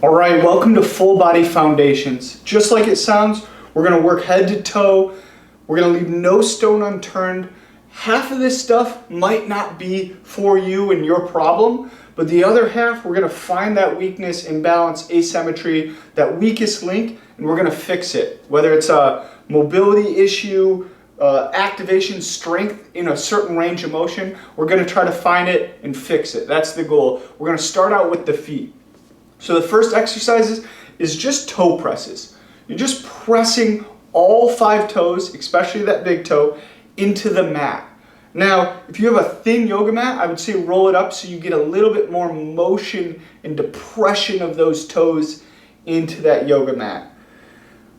All right, welcome to Full Body Foundations. Just like it sounds, we're gonna work head to toe. We're gonna leave no stone unturned. Half of this stuff might not be for you and your problem, but the other half, we're gonna find that weakness, imbalance, asymmetry, that weakest link, and we're gonna fix it. Whether it's a mobility issue, activation, strength in a certain range of motion, we're gonna try to find it and fix it. That's the goal. We're gonna start out with the feet. So the first exercise is just toe presses. You're just pressing all 5 toes, especially that big toe, into the mat. Now, if you have a thin yoga mat, I would say roll it up so you get a little bit more motion and depression of those toes into that yoga mat.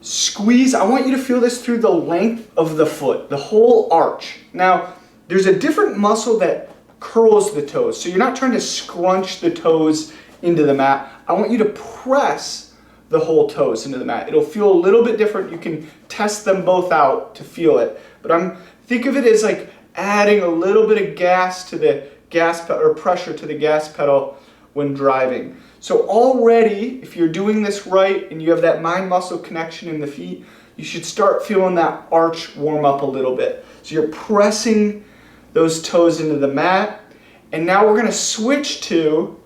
Squeeze, I want you to feel this through the length of the foot, the whole arch. Now, there's a different muscle that curls the toes, so you're not trying to scrunch the toes into the mat. I want you to press the whole toes into the mat. It'll feel a little bit different. You can test them both out to feel it. But think of it as like adding a little bit of gas to the gas pedal, or pressure to the gas pedal when driving. So already, if you're doing this right and you have that mind muscle connection in the feet, you should start feeling that arch warm up a little bit. So you're pressing those toes into the mat. And now we're gonna switch to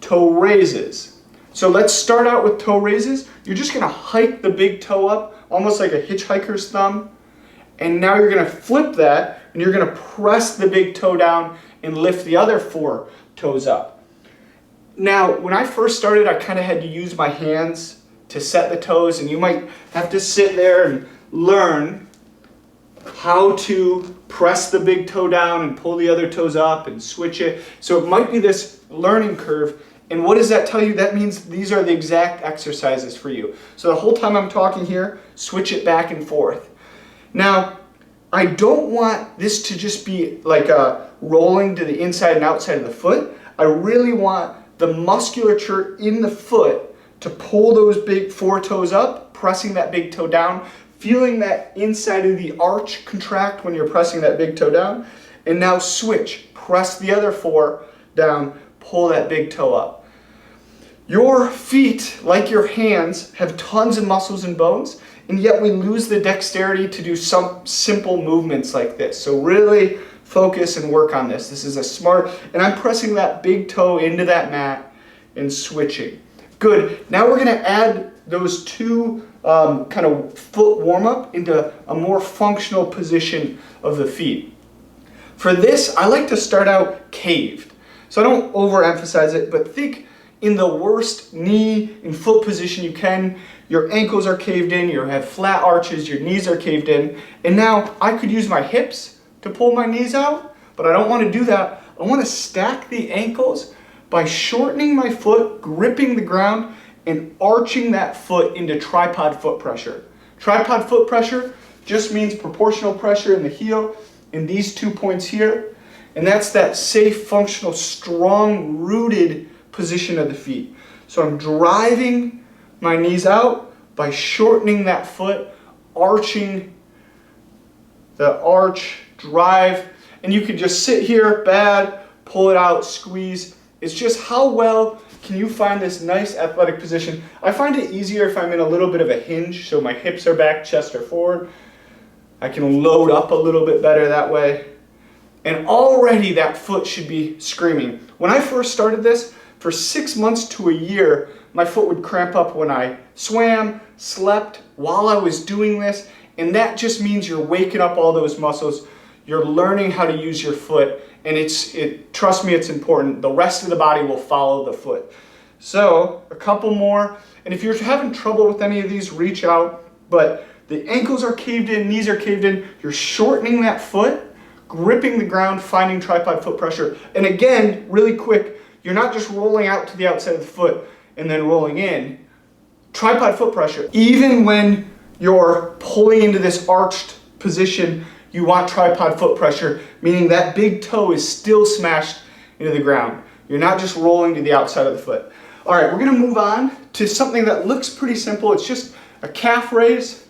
toe raises. So let's start out with toe raises. You're just gonna hike the big toe up, almost like a hitchhiker's thumb. And now you're gonna flip that, and you're gonna press the big toe down and lift the other 4 toes up. Now, when I first started, I kind of had to use my hands to set the toes, and you might have to sit there and learn how to press the big toe down and pull the other toes up and switch it. So it might be this learning curve. And what does that tell you? That means these are the exact exercises for you. So the whole time I'm talking here, switch it back and forth. Now, I don't want this to just be like a rolling to the inside and outside of the foot. I really want the musculature in the foot to pull those big 4 toes up, pressing that big toe down, feeling that inside of the arch contract when you're pressing that big toe down. And now switch, press the other 4 down, pull that big toe up. Your feet, like your hands, have tons of muscles and bones, and yet we lose the dexterity to do some simple movements like this. So really focus and work on this. This is a smart, and I'm pressing that big toe into that mat and switching. Good. Now we're going to add those 2 kind of foot warm-up into a more functional position of the feet. For this, I like to start out caved. So I don't overemphasize it, but think in the worst knee and foot position you can. Your ankles are caved in, you have flat arches, your knees are caved in. And now I could use my hips to pull my knees out, but I don't want to do that. I want to stack the ankles by shortening my foot, gripping the ground, and arching that foot into tripod foot pressure. Tripod foot pressure just means proportional pressure in the heel in these 2 points here. And that's that safe, functional, strong, rooted position of the feet. So I'm driving my knees out by shortening that foot, arching the arch, drive, and you could just sit here, bad, pull it out, squeeze. It's just how well can you find this nice athletic position. I find it easier if I'm in a little bit of a hinge, so my hips are back, chest are forward. I can load up a little bit better that way. And already that foot should be screaming. When I first started this, for 6 months to a year, my foot would cramp up when I swam, slept, while I was doing this, and that just means you're waking up all those muscles. You're learning how to use your foot, and trust me, it's important. The rest of the body will follow the foot. So, a couple more, and if you're having trouble with any of these, reach out, but the ankles are caved in, knees are caved in, you're shortening that foot, gripping the ground, finding tripod foot pressure, and again, really quick, you're not just rolling out to the outside of the foot and then rolling in. Tripod foot pressure. Even when you're pulling into this arched position, you want tripod foot pressure, meaning that big toe is still smashed into the ground. You're not just rolling to the outside of the foot. All right, we're gonna move on to something that looks pretty simple. It's just a calf raise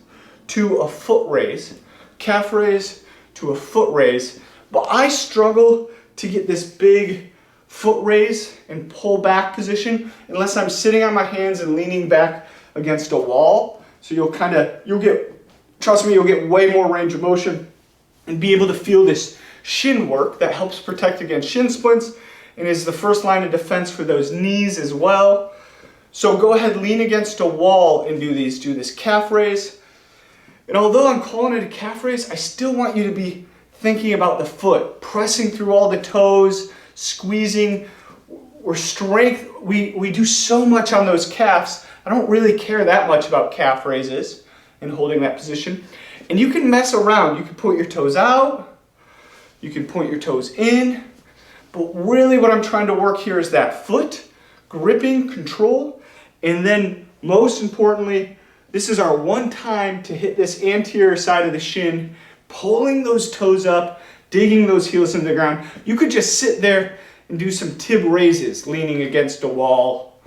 to a foot raise. Calf raise to a foot raise. But I struggle to get this big foot raise and pull back position unless I'm sitting on my hands and leaning back against a wall. So trust me, you'll get way more range of motion and be able to feel this shin work that helps protect against shin splints and is the first line of defense for those knees as well. So go ahead, lean against a wall and do this calf raise. And although I'm calling it a calf raise, I still want you to be thinking about the foot, pressing through all the toes, squeezing. We do so much on those calves. I don't really care that much about calf raises and holding that position. And you can mess around. You can point your toes out. You can point your toes in. But really what I'm trying to work here is that foot, gripping, control. And then most importantly, this is our one time to hit this anterior side of the shin, pulling those toes up, digging those heels into the ground. You could just sit there and do some tib raises, leaning against a wall.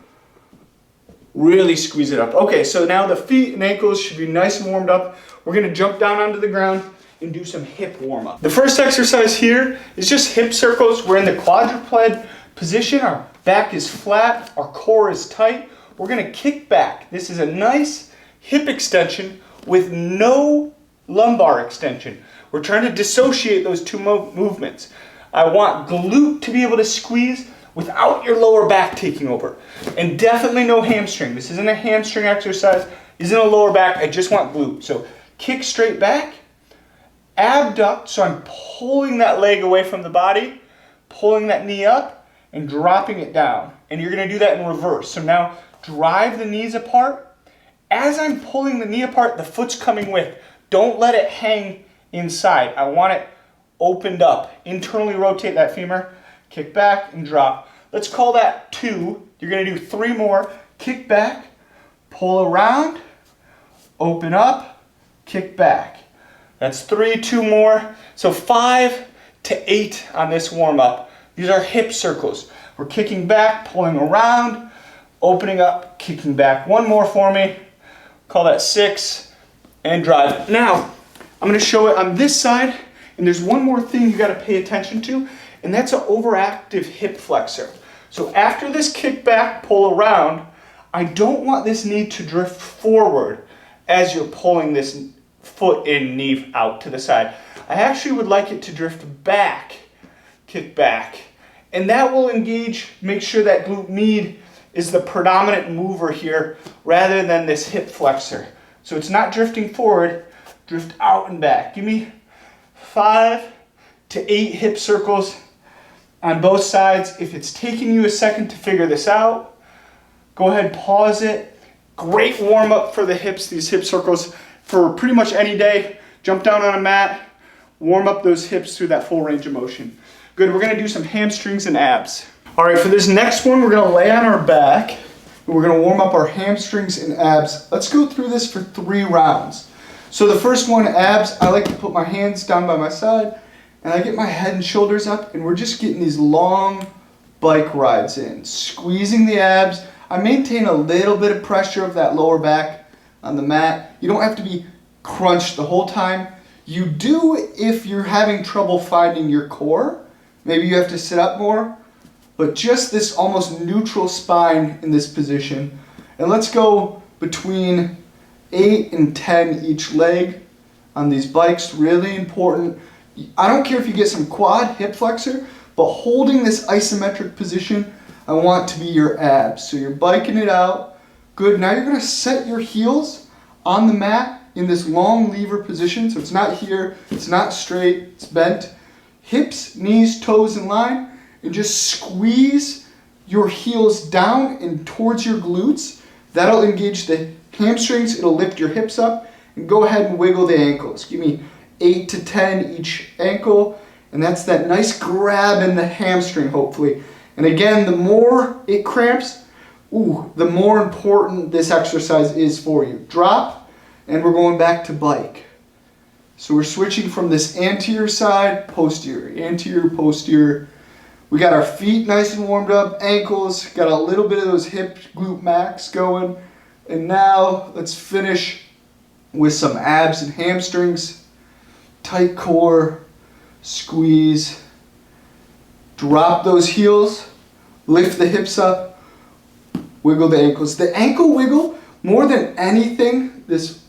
Really squeeze it up. Okay, so now the feet and ankles should be nice and warmed up. We're gonna jump down onto the ground and do some hip warm up. The first exercise here is just hip circles. We're in the quadruped position. Our back is flat, our core is tight. We're gonna kick back. This is a nice hip extension with no lumbar extension. We're trying to dissociate those two movements. I want glute to be able to squeeze without your lower back taking over. And definitely no hamstring. This isn't a hamstring exercise, isn't a lower back, I just want glute. So kick straight back, abduct, so I'm pulling that leg away from the body, pulling that knee up and dropping it down. And you're gonna do that in reverse. So now drive the knees apart. As I'm pulling the knee apart, the foot's coming with. Don't let it hang inside. I want it opened up. Internally rotate that femur, kick back and drop. Let's call that 2. You're gonna do 3 more. Kick back, pull around, open up, kick back. That's 3, 2 more. So 5 to 8 on this warm up. These are hip circles. We're kicking back, pulling around, opening up, kicking back. 1 more for me. Call that 6 and drive. Now, I'm gonna show it on this side, and there's one more thing you gotta pay attention to, and that's an overactive hip flexor. So after this kick back, pull around, I don't want this knee to drift forward as you're pulling this foot and knee out to the side. I actually would like it to drift back, kick back, and that will engage, make sure that glute med is the predominant mover here rather than this hip flexor. So it's not drifting forward, drift out and back. Give me 5 to 8 hip circles on both sides. If it's taking you a second to figure this out, go ahead, pause it. Great warm up for the hips, these hip circles for pretty much any day. Jump down on a mat, warm up those hips through that full range of motion. Good, we're gonna do some hamstrings and abs. All right, for this next one, we're gonna lay on our back and we're gonna warm up our hamstrings and abs. Let's go through this for 3 rounds. So the first one, abs, I like to put my hands down by my side and I get my head and shoulders up and we're just getting these long bike rides in, squeezing the abs. I maintain a little bit of pressure of that lower back on the mat. You don't have to be crunched the whole time. You do if you're having trouble finding your core. Maybe you have to sit up more, but just this almost neutral spine in this position. And let's go between 8 and 10 each leg on these bikes, really important. I don't care if you get some quad hip flexor, but holding this isometric position, I want to be your abs. So you're biking it out. Good, now you're gonna set your heels on the mat in this long lever position. So it's not here, it's not straight, it's bent. Hips, knees, toes in line, and just squeeze your heels down and towards your glutes. That'll engage the hamstrings, it'll lift your hips up, and go ahead and wiggle the ankles. Give me 8 to 10 each ankle, and that's that nice grab in the hamstring, hopefully. And again, the more it cramps, the more important this exercise is for you. Drop, and we're going back to bike. So we're switching from this anterior side, posterior, anterior, posterior. We got our feet nice and warmed up, ankles, got a little bit of those hip glute max going. And now let's finish with some abs and hamstrings. Tight core, squeeze. Drop those heels, lift the hips up, wiggle the ankles. The ankle wiggle, more than anything, this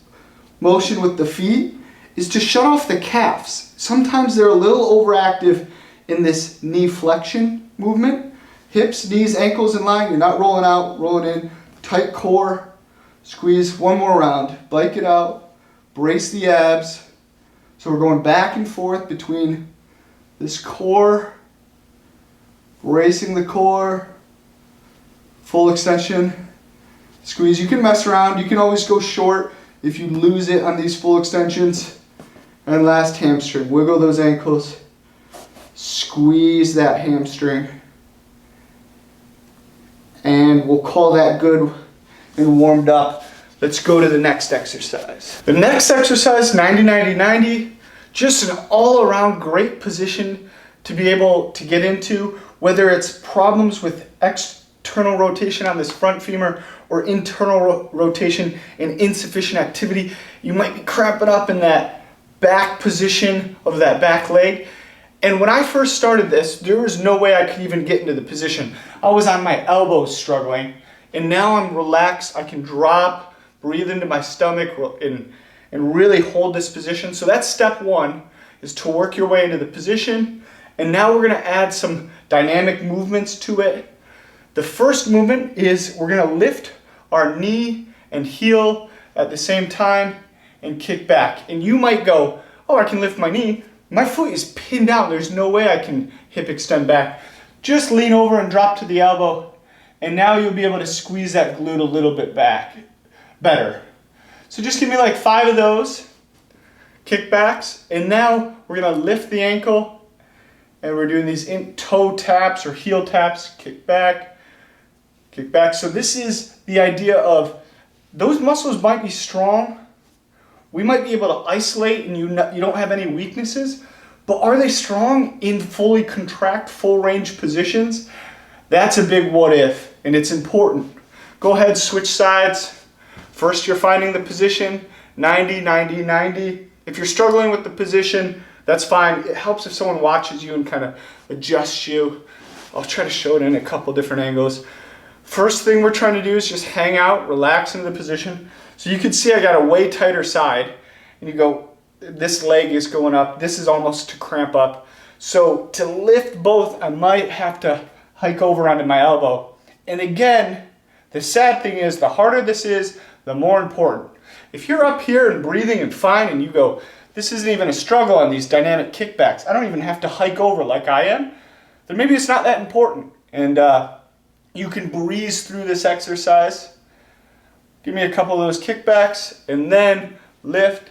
motion with the feet, is to shut off the calves. Sometimes they're a little overactive in this knee flexion movement. Hips, knees, ankles in line. You're not rolling out, rolling in. Tight core. Squeeze one more round. Bike it out. Brace the abs. So we're going back and forth between this core, bracing the core, full extension, squeeze. You can mess around. You can always go short if you lose it on these full extensions. And last hamstring. Wiggle those ankles. Squeeze that hamstring. And we'll call that good and warmed up. Let's go to the next exercise. The next exercise, 90-90-90, just an all-around great position to be able to get into, whether it's problems with external rotation on this front femur or internal rotation and insufficient activity. You might be cramping up in that back position of that back leg. And when I first started this, there was no way I could even get into the position. I was on my elbows struggling, and now I'm relaxed. I can drop, breathe into my stomach, and really hold this position. So that's step one, is to work your way into the position. And now we're gonna add some dynamic movements to it. The first movement is we're gonna lift our knee and heel at the same time and kick back. And you might go, oh, I can lift my knee. My foot is pinned down. There's no way I can hip extend back. Just lean over and drop to the elbow. And now you'll be able to squeeze that glute a little bit back better. So just give me like 5 of those kickbacks. And now we're gonna lift the ankle and we're doing these toe taps or heel taps, kick back, kick back. So this is the idea of those muscles might be strong. We might be able to isolate and you don't have any weaknesses, but are they strong in fully contract, full range positions? That's a big what if, and it's important. Go ahead, switch sides. First you're finding the position, 90, 90, 90. If you're struggling with the position, that's fine. It helps if someone watches you and kind of adjusts you. I'll try to show it in a couple different angles. First thing we're trying to do is just hang out, relax into the position. So you can see I got a way tighter side, and you go, this leg is going up, this is almost to cramp up. So to lift both, I might have to hike over onto my elbow. And again, the sad thing is, the harder this is, the more important. If you're up here and breathing and fine, and you go, this isn't even a struggle on these dynamic kickbacks, I don't even have to hike over like I am, then maybe it's not that important. And you can breeze through this exercise. Give me a couple of those kickbacks, and then lift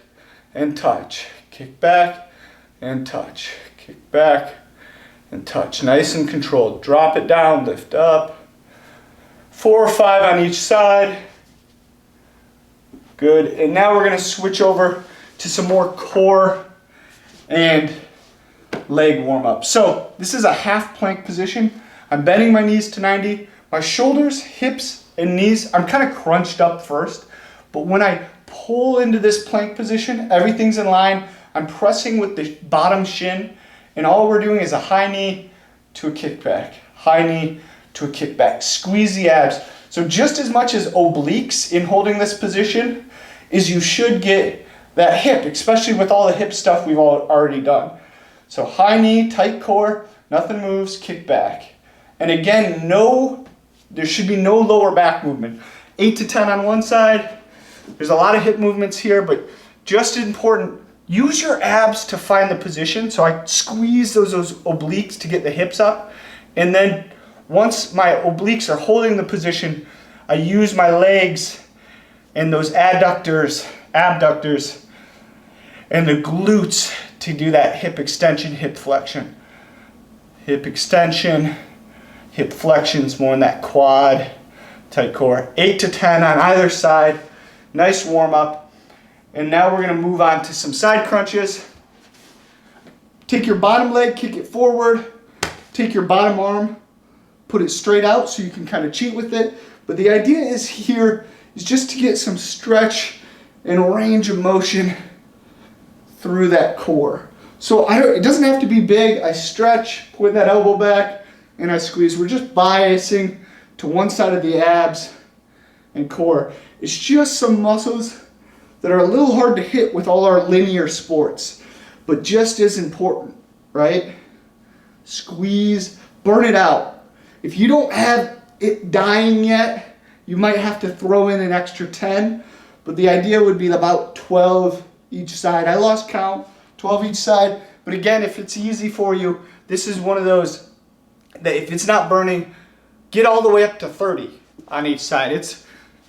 and touch. Kick back and touch. Kick back and touch. Nice and controlled. Drop it down, lift up. 4 or 5 on each side. Good. And now we're going to switch over to some more core and leg warm up. So this is a half plank position. I'm bending my knees to 90. My shoulders, hips, and knees, I'm kind of crunched up first, but when I pull into this plank position, everything's in line. I'm pressing with the bottom shin, and all we're doing is a high knee to a kickback, high knee to a kickback. Squeeze the abs. So just as much as obliques in holding this position is you should get that hip, especially with all the hip stuff we've already done. So high knee, tight core, nothing moves, kick back. And again, there should be no lower back movement. 8 to 10 on one side. There's a lot of hip movements here, but just as important, use your abs to find the position. So I squeeze those obliques to get the hips up. And then once my obliques are holding the position, I use my legs and those adductors, abductors, and the glutes to do that hip extension, hip flexion. Hip extension, hip flexions, more in that quad, tight core. 8 to 10 on either side. Nice warm up. And now we're going to move on to some side crunches. Take your bottom leg, kick it forward. Take your bottom arm, put it straight out so you can kind of cheat with it. But the idea is here is just to get some stretch and range of motion through that core. So it doesn't have to be big. I stretch, point that elbow back, and I squeeze. We're just biasing to one side of the abs and core. It's just some muscles that are a little hard to hit with all our linear sports, but just as important, right? Squeeze, burn it out. If you don't have it dying yet, you might have to throw in an extra 10, but the idea would be about 12 each side. I lost count, 12 each side, but again, if it's easy for you, this is one of those that if it's not burning, get all the way up to 30 on each side.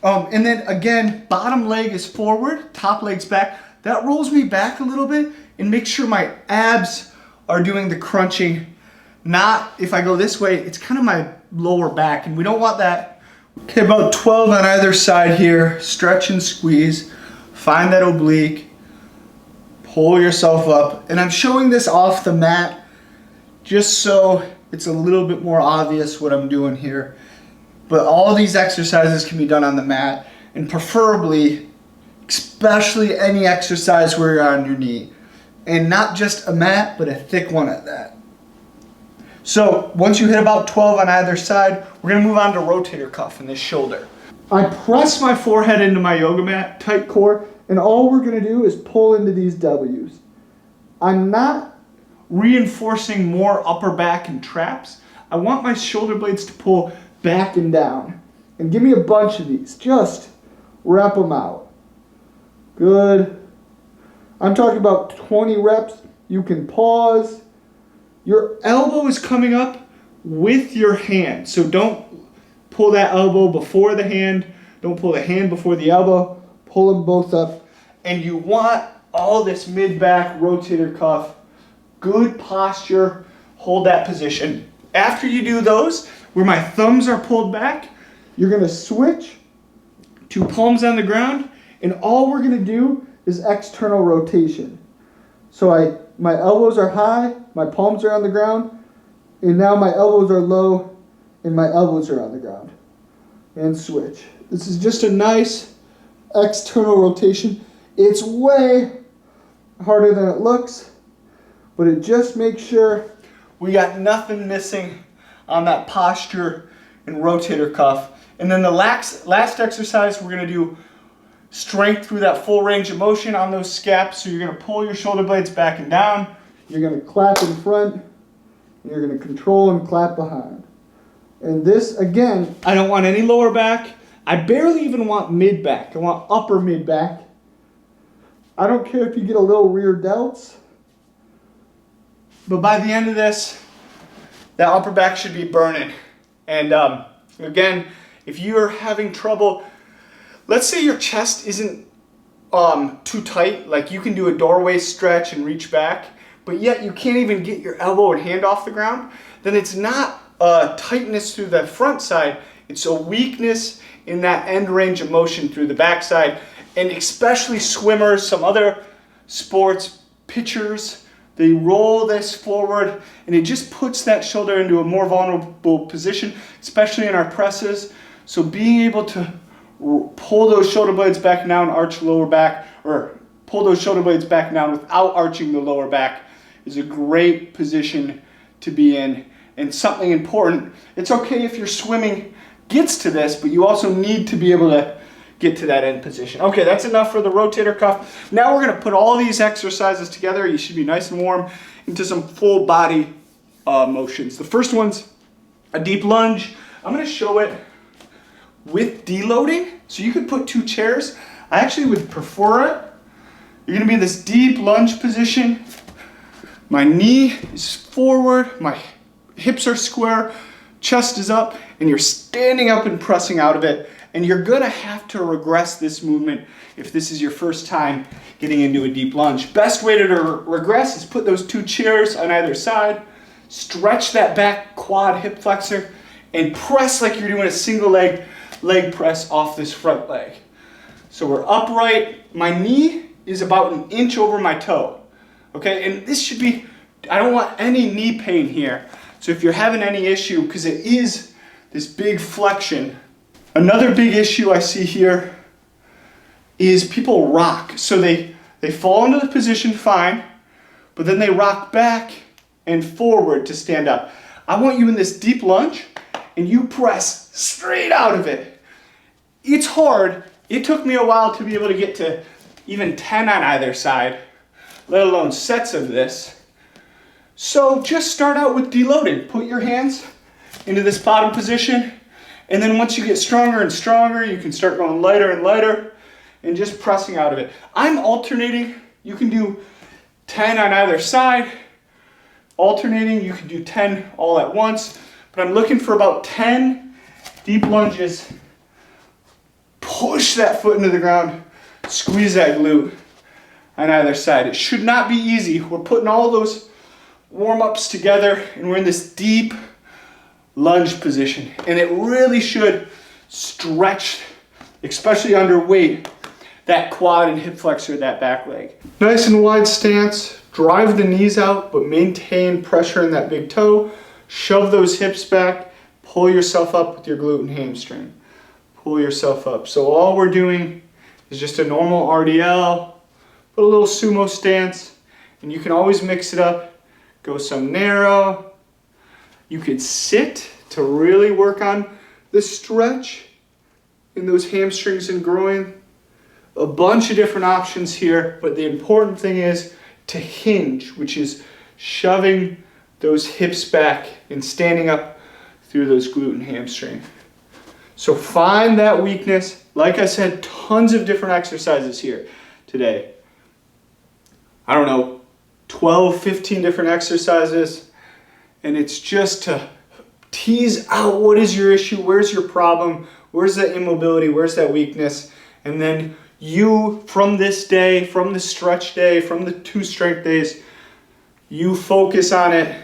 And then again, bottom leg is forward, top leg's back. That rolls me back a little bit and makes sure my abs are doing the crunching. Not if I go this way, it's kind of my lower back, and we don't want that. Okay, about 12 on either side here. Stretch and squeeze. Find that oblique. Pull yourself up. And I'm showing this off the mat just so it's a little bit more obvious what I'm doing here. But all these exercises can be done on the mat, and preferably, especially any exercise where you're on your knee. And not just a mat, but a thick one at that. So once you hit about 12 on either side, we're gonna move on to rotator cuff in this shoulder. I press my forehead into my yoga mat, tight core, and all we're gonna do is pull into these W's. I'm not reinforcing more upper back and traps. I want my shoulder blades to pull back and down. And give me a bunch of these. Just wrap them out. Good. I'm talking about 20 reps. You can pause. Your elbow is coming up with your hand. So don't pull that elbow before the hand. Don't pull the hand before the elbow. Pull them both up. And you want all this mid-back rotator cuff. Good posture. Hold that position. After you do those, where my thumbs are pulled back, you're going to switch to palms on the ground, and all we're going to do is external rotation. So my elbows are high, my palms are on the ground, and now my elbows are low, and my elbows are on the ground. And switch. This is just a nice external rotation. It's way harder than it looks, but it just makes sure we got nothing missing on that posture and rotator cuff. And then the last exercise, we're gonna do strength through that full range of motion on those scaps. So you're gonna pull your shoulder blades back and down. You're gonna clap in front. And you're gonna control and clap behind. And this, again, I don't want any lower back. I barely even want mid back. I want upper mid back. I don't care if you get a little rear delts. But by the end of this, that upper back should be burning. And again, if you're having trouble, let's say your chest isn't too tight, like you can do a doorway stretch and reach back, but yet you can't even get your elbow and hand off the ground, then it's not a tightness through the front side, it's a weakness in that end range of motion through the back side. And especially swimmers, some other sports, pitchers, they roll this forward, and it just puts that shoulder into a more vulnerable position, especially in our presses. So being able to pull those shoulder blades back down, arch lower back, or pull those shoulder blades back down without arching the lower back is a great position to be in. And something important, it's okay if your swimming gets to this, but you also need to be able to get to that end position. Okay, that's enough for the rotator cuff. Now we're gonna put all these exercises together. You should be nice and warm into some full body motions. The first one's a deep lunge. I'm gonna show it with deloading. So you could put 2 chairs. I actually would prefer it. You're gonna be in this deep lunge position. My knee is forward, my hips are square, chest is up, and you're standing up and pressing out of it. And you're gonna have to regress this movement if this is your first time getting into a deep lunge. Best way to regress is put those 2 chairs on either side, stretch that back quad hip flexor, and press like you're doing a single leg press off this front leg. So we're upright. My knee is about an inch over my toe. Okay, and this should be, I don't want any knee pain here. So if you're having any issue, because it is this big flexion. Another big issue I see here is people rock. So they fall into the position fine, but then they rock back and forward to stand up. I want you in this deep lunge and you press straight out of it. It's hard. It took me a while to be able to get to even 10 on either side, let alone sets of this. So just start out with deloading. Put your hands into this bottom position, and then once you get stronger and stronger, you can start going lighter and lighter and just pressing out of it. I'm alternating. You can do 10 on either side. Alternating, you can do 10 all at once, but I'm looking for about 10 deep lunges. Push that foot into the ground, squeeze that glute on either side. It should not be easy. We're putting all those warm-ups together and we're in this deep lunge position, and it really should stretch, especially under weight, that quad and hip flexor, that back leg. Nice and wide stance, drive the knees out, but maintain pressure in that big toe. Shove those hips back, pull yourself up with your glute and hamstring. Pull yourself up. So all we're doing is just a normal RDL, put a little sumo stance, and you can always mix it up. Go some narrow. You could sit to really work on the stretch in those hamstrings and groin. A bunch of different options here, but the important thing is to hinge, which is shoving those hips back and standing up through those glute and hamstring. So find that weakness. Like I said, tons of different exercises here today. I don't know, 12, 15 different exercises, and it's just to tease out what is your issue, where's your problem, where's that immobility, where's that weakness, and then you, from this day, from the stretch day, from the 2 strength days, you focus on it,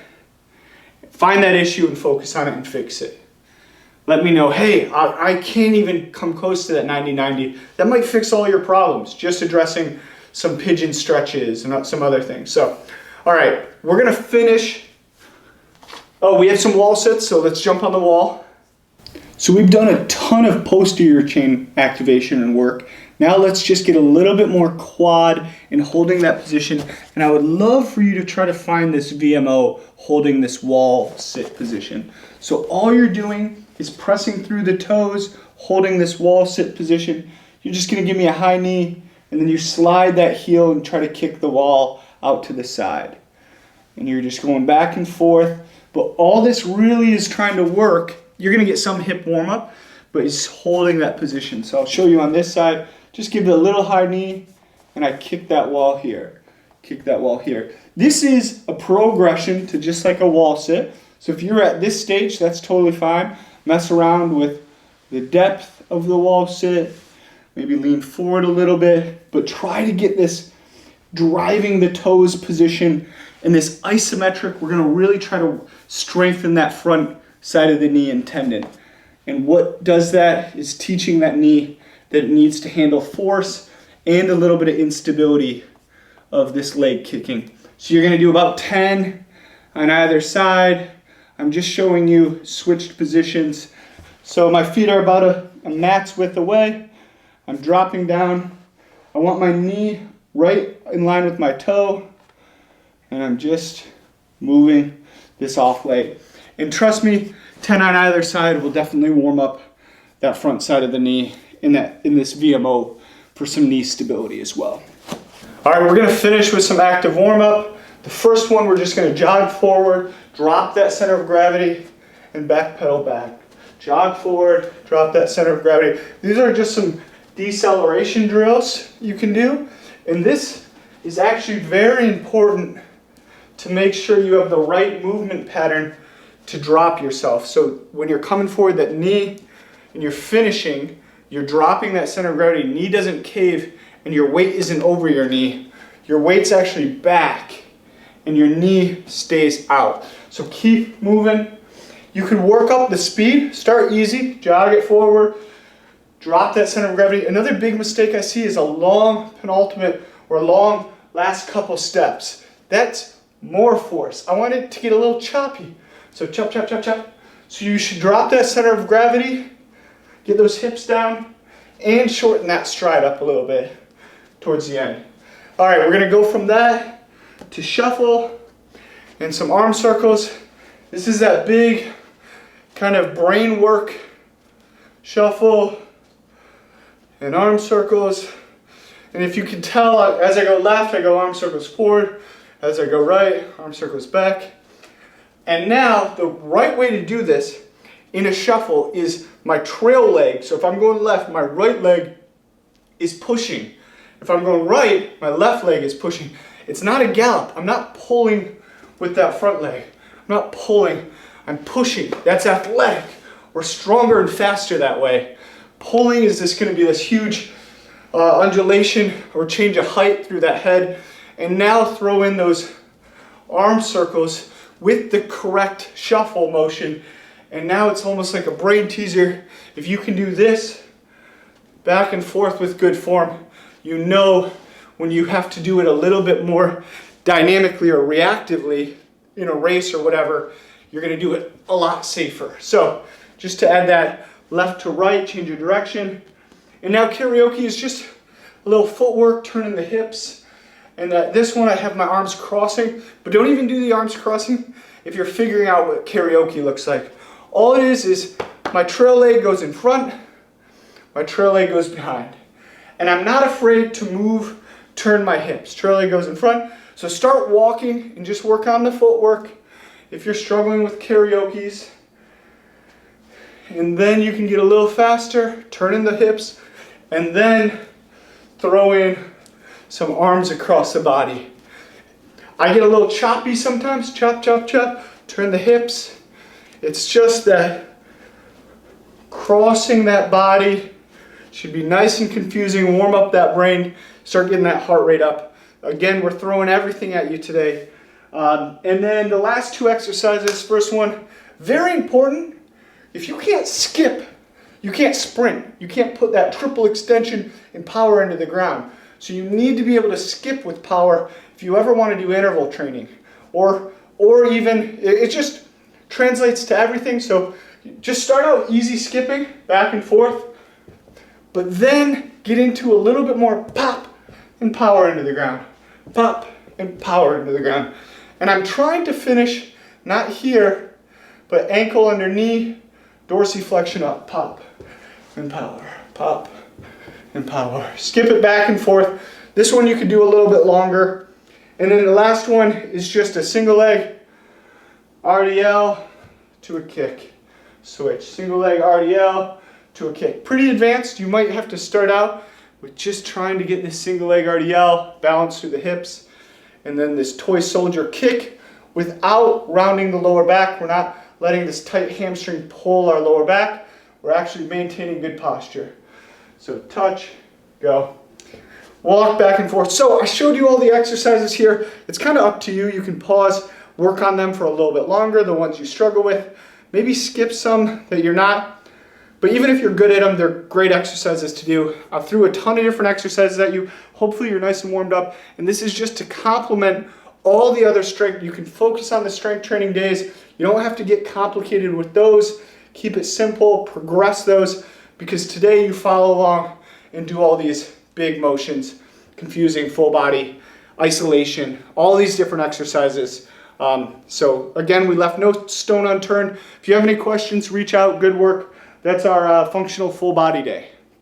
find that issue and focus on it and fix it. Let me know, hey, I can't even come close to that 90-90. That might fix all your problems, just addressing some pigeon stretches and some other things. So, all right, we're gonna finish. Oh, we have some wall sits, so let's jump on the wall. So we've done a ton of posterior chain activation and work. Now let's just get a little bit more quad in holding that position. And I would love for you to try to find this VMO holding this wall sit position. So all you're doing is pressing through the toes, holding this wall sit position. You're just gonna give me a high knee, and then you slide that heel and try to kick the wall out to the side. And you're just going back and forth. But all this really is trying to work. You're gonna get some hip warm up, but it's holding that position. So I'll show you on this side. Just give it a little high knee, and I kick that wall here. Kick that wall here. This is a progression to just like a wall sit. So if you're at this stage, that's totally fine. Mess around with the depth of the wall sit. Maybe lean forward a little bit, but try to get this driving the toes position and this isometric. We're gonna really try to strengthen that front side of the knee and tendon. And what does that is teaching that knee that it needs to handle force and a little bit of instability of this leg kicking. So you're gonna do about 10 on either side. I'm just showing you switched positions. So my feet are about a mat's width away. I'm dropping down. I want my knee right in line with my toe, and I'm just moving this off leg. And trust me, 10 on either side will definitely warm up that front side of the knee in this VMO for some knee stability as well. All right, we're gonna finish with some active warm up. The first one, we're just gonna jog forward, drop that center of gravity, and back pedal back. Jog forward, drop that center of gravity. These are just some deceleration drills you can do. And this is actually very important to make sure you have the right movement pattern to drop yourself. So when you're coming forward, that knee, and you're finishing, you're dropping that center of gravity, knee doesn't cave, and your weight isn't over your knee. Your weight's actually back, and your knee stays out. So keep moving. You can work up the speed, start easy, jog it forward, drop that center of gravity. Another big mistake I see is a long penultimate or a long last couple steps. That's more force. I want it to get a little choppy. So chop, chop, chop, chop. So you should drop that center of gravity, get those hips down, and shorten that stride up a little bit towards the end. All right, we're gonna go from that to shuffle and some arm circles, This is that big kind of brain work, shuffle and arm circles. And if you can tell, as I go left, I go arm circles forward. As I go right, arm circles back. And now the right way to do this in a shuffle is my trail leg. So if I'm going left, my right leg is pushing. If I'm going right, my left leg is pushing. It's not a gallop. I'm not pulling with that front leg. I'm not pulling, I'm pushing. That's athletic. We're stronger and faster that way. Pulling is just going to be this huge undulation or change of height through that head. And now throw in those arm circles with the correct shuffle motion. And now it's almost like a brain teaser. If you can do this back and forth with good form, you know when you have to do it a little bit more dynamically or reactively in a race or whatever, you're going to do it a lot safer. So just to add that left to right, change your direction. And now karaoke is just a little footwork, turning the hips. And this one I have my arms crossing, but don't even do the arms crossing if you're figuring out what karaoke looks like. All it is my trail leg goes in front, my trail leg goes behind. And I'm not afraid to move, turn my hips. Trail leg goes in front. So start walking and just work on the footwork if you're struggling with karaoke's. And then you can get a little faster, turn in the hips, and then throw in some arms across the body. I get a little choppy sometimes, chop, chop, chop, turn the hips. It's just that crossing that body should be nice and confusing, warm up that brain, start getting that heart rate up. Again, we're throwing everything at you today. And then the last two exercises, first one, very important. If you can't skip, you can't sprint. You can't put that triple extension and power into the ground. So you need to be able to skip with power if you ever want to do interval training. Or even, it just translates to everything. So just start out easy skipping, back and forth. But then get into a little bit more pop and power into the ground. Pop and power into the ground. And I'm trying to finish, not here, but ankle under knee, dorsiflexion up, pop and power, pop and power. Skip it back and forth. This one you could do a little bit longer. And then the last one is just a single leg RDL to a kick. Switch, single leg RDL to a kick. Pretty advanced. You might have to start out with just trying to get this single leg RDL, balance through the hips, and then this toy soldier kick without rounding the lower back. We're not letting this tight hamstring pull our lower back. We're actually maintaining good posture. So touch, go. Walk back and forth. So I showed you all the exercises here. It's kind of up to you. You can pause, work on them for a little bit longer, the ones you struggle with. Maybe skip some that you're not. But even if you're good at them, they're great exercises to do. I threw a ton of different exercises at you. Hopefully you're nice and warmed up. And this is just to complement all the other strength. You can focus on the strength training days. You don't have to get complicated with those. Keep it simple, progress those, because today you follow along and do all these big motions, confusing full body, isolation, all these different exercises. So again, we left no stone unturned. If you have any questions, reach out. Good work. That's our functional full body day.